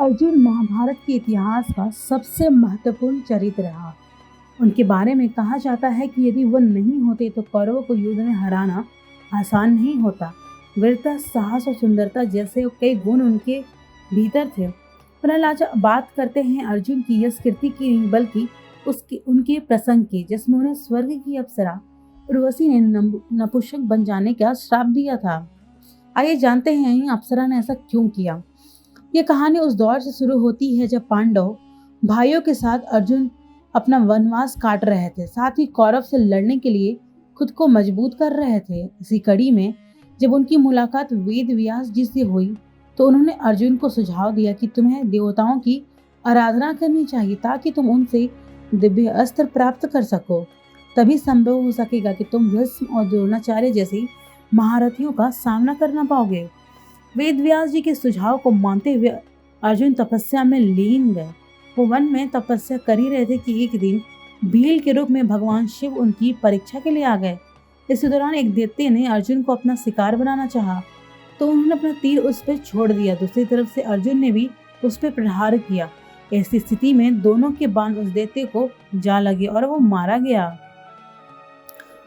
अर्जुन महाभारत के इतिहास का सबसे महत्वपूर्ण चरित्र रहा। उनके बारे में कहा जाता है कि यदि वो नहीं होते तो कौरवों को युद्ध में हराना आसान नहीं होता। वीरता, साहस और सुंदरता जैसे कई गुण उनके भीतर थे। पर आज बात करते हैं अर्जुन की यश कीर्ति की नहीं, बल्कि उनके प्रसंग की, जिसमें उन्हें स्वर्ग की अप्सरा उर्वशी ने नपुंसक बन जाने का श्राप दिया था। आइए जानते हैं अप्सरा ने ऐसा क्यों किया। ये कहानी उस दौर से शुरू होती है जब पांडव भाइयों के साथ अर्जुन अपना वनवास काट रहे थे, साथ ही कौरव से लड़ने के लिए खुद को मजबूत कर रहे थे। इसी कड़ी में जब उनकी मुलाकात वेद व्यास जी से हुई तो उन्होंने अर्जुन को सुझाव दिया कि तुम्हें देवताओं की आराधना करनी चाहिए ताकि तुम उनसे दिव्य अस्त्र प्राप्त कर सको। तभी संभव हो सकेगा कि तुम भीष्म और द्रोणाचार्य जैसे महारथियों का सामना करना पाओगे। वेद व्यास जी के सुझाव को मानते हुए अर्जुन तपस्या में लीन गए। वो वन में तपस्या कर ही रहे थे कि एक दिन भील के रूप में भगवान शिव उनकी परीक्षा के लिए आ गए। इसी दौरान एक दैत्य ने अर्जुन को अपना शिकार बनाना चाहा तो उन्होंने अपना तीर उस पर छोड़ दिया। दूसरी तरफ से अर्जुन ने भी उस पर प्रहार किया। ऐसी स्थिति में दोनों के बाण उस दैत्य को जा लगे और वो मारा गया।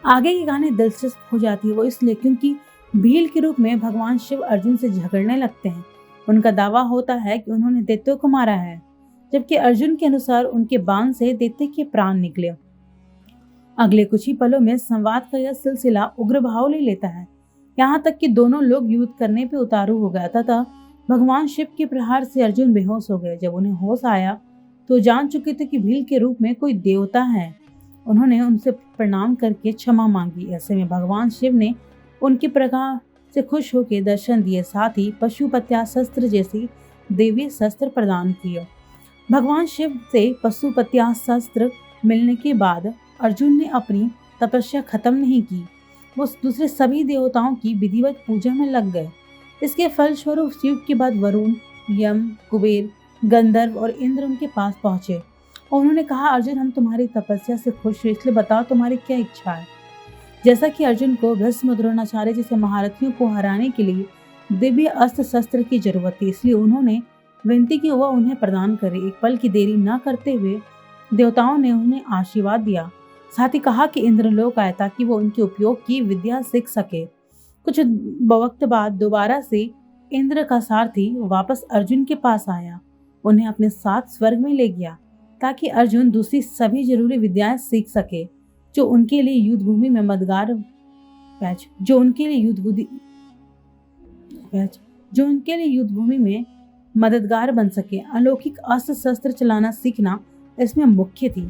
आगे की कहानी दिलचस्प हो जाती है वो इसलिए क्योंकि भील के रूप में भगवान शिव अर्जुन से झगड़ने लगते हैं। उनका दावा होता है कि उन्होंने दैत्य को मारा है, जबकि अर्जुन के अनुसार उनके बाण से दैत्य के प्राण निकले। अगले कुछ ही पलों में संवाद का यह सिलसिला उग्र भाव ले लेता है, यहाँ तक कि दोनों लोग युद्ध करने पे उतारू हो गया तथा भगवान शिव के प्रहार से अर्जुन बेहोश हो गए। जब उन्हें होश आया तो जान चुके थे कि भील के रूप में कोई देवता है। उन्होंने उनसे प्रणाम करके क्षमा मांगी। ऐसे में भगवान शिव ने उनके प्रकार से खुश होकर दर्शन दिए, साथ ही पशुपत्या शस्त्र जैसी देवी शस्त्र प्रदान किए। भगवान शिव से पशुपत्या शस्त्र मिलने के बाद अर्जुन ने अपनी तपस्या खत्म नहीं की, वो दूसरे सभी देवताओं की विधिवत पूजा में लग गए। इसके फलस्वरूप शिव के बाद वरुण, यम, कुबेर, गंधर्व और इंद्र उनके पास पहुंचे और उन्होंने कहा, अर्जुन हम तुम्हारी तपस्या से खुश हैं, इसलिए बताओ तुम्हारी क्या इच्छा है। जैसा कि अर्जुन को भीष्म, द्रोणाचार्य जैसे महारथियों को हराने के लिए दिव्य अस्त्र शस्त्र की जरूरत थी, इसलिए उन्होंने विनती की वह उन्हें प्रदान करे। एक पल की देरी न करते हुए देवताओं ने उन्हें आशीर्वाद दिया, साथ ही कहा कि इंद्रलोक आए ताकि वो उनके उपयोग की विद्या सीख सके। कुछ वक्त बाद दोबारा से इंद्र का सारथी वापस अर्जुन के पास आया, उन्हें अपने साथ स्वर्ग में ले गया ताकि अर्जुन दूसरी सभी जरूरी विद्याएं सीख सके जो उनके लिए युद्ध भूमि में मददगार बन सके। अलौकिक अस्त्र शस्त्र चलाना सीखना इसमें मुख्य थी।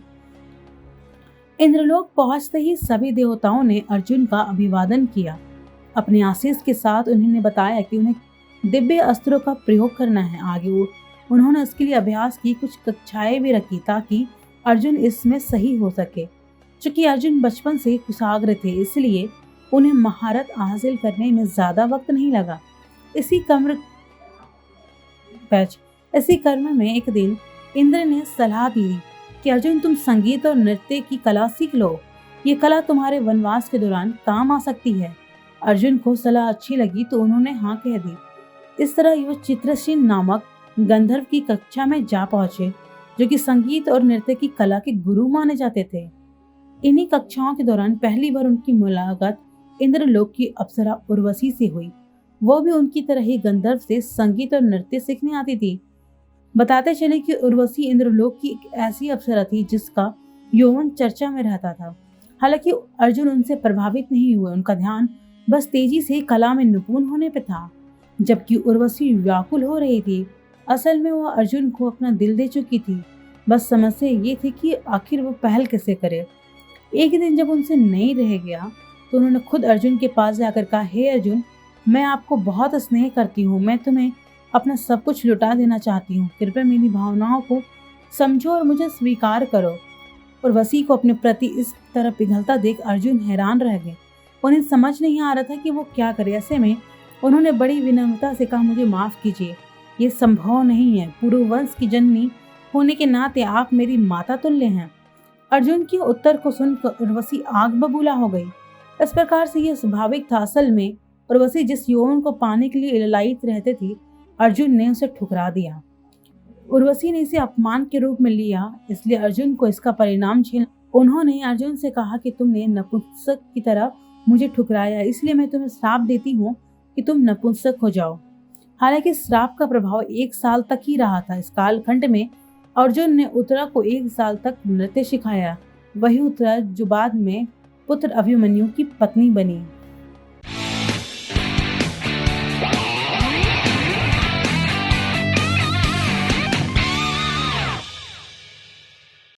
इंद्रलोक पहुंचते ही सभी देवताओं ने अर्जुन का अभिवादन किया। अपने आशीष के साथ उन्होंने बताया कि उन्हें दिव्य अस्त्रों का प्रयोग करना है। आगे उन्होंने उसके लिए अभ्यास की कुछ कक्षाएं भी रखी ताकि अर्जुन इसमें सही हो सके। चूंकि अर्जुन बचपन से कुशाग्र थे, इसलिए उन्हें महारत हासिल करने में ज्यादा वक्त नहीं लगा। इसी क्रम में एक दिन इंद्र ने सलाह दी कि अर्जुन तुम संगीत और नृत्य की कला सीख लो, ये कला तुम्हारे वनवास के दौरान काम आ सकती है। अर्जुन को सलाह अच्छी लगी तो उन्होंने हाँ कह दी। इस तरह वो चित्रसेन नामक गंधर्व की कक्षा में जा पहुंचे, जो कि संगीत और नृत्य की कला के गुरु माने जाते थे। इन्हीं कक्षाओं के दौरान पहली बार उनकी मुलाकात इंद्रलोक की अप्सरा उर्वशी से हुई। वो भी उनकी तरह ही गंधर्व से संगीत और नृत्य सीखने आती थी। बताते चले कि उर्वशी इंद्रलोक की एक ऐसी अप्सरा थी जिसका यौवन चर्चा में रहता था। हालांकि अर्जुन उनसे प्रभावित नहीं हुए, उनका ध्यान बस तेजी से कला में निपुण होने पे था, जबकि उर्वशी व्याकुल हो रही थी। असल में वह अर्जुन को अपना दिल दे चुकी थी, बस समस्या ये थी कि आखिर वो पहल कैसे करे। एक दिन जब उनसे नहीं रह गया तो उन्होंने खुद अर्जुन के पास जाकर कहा, हे अर्जुन, मैं आपको बहुत स्नेह करती हूँ, मैं तुम्हें अपना सब कुछ लुटा देना चाहती हूँ, कृपया मेरी भावनाओं को समझो और मुझे स्वीकार करो। उर्वशी को अपने प्रति इस तरह पिघलता देख अर्जुन हैरान रह गए। उन्हें समझ नहीं आ रहा था कि वो क्या करे। ऐसे में उन्होंने बड़ी विनम्रता से कहा, मुझे माफ कीजिए, ये संभव नहीं है। पुरुवंश की जननी होने के नाते आप मेरी माता तुल्य हैं। अर्जुन के उत्तर को सुनकर उर्वशी आग बबूला हो गई। इस प्रकार से यह स्वाभाविक था। असल में उर्वशी जिस यौवन को पाने के लिए ललायित रहते थे, अर्जुन ने उसे ठुकरा दिया। उर्वशी ने इसे अपमान के रूप में लिया, इसलिए अर्जुन को इसका परिणाम झेल। उन्होंने अर्जुन से कहा कि तुमने नपुंसक की तरह मुझे ठुकराया, इसलिए मैं तुम्हें श्राप देती हूँ कि तुम नपुंसक हो जाओ। हालांकि श्राप का प्रभाव 1 साल तक ही रहा था। इस कालखंड में अर्जुन ने उत्तरा को 1 साल तक नृत्य सिखाया। वही उत्तरा जो बाद में पुत्र अभिमन्यु की पत्नी बनी।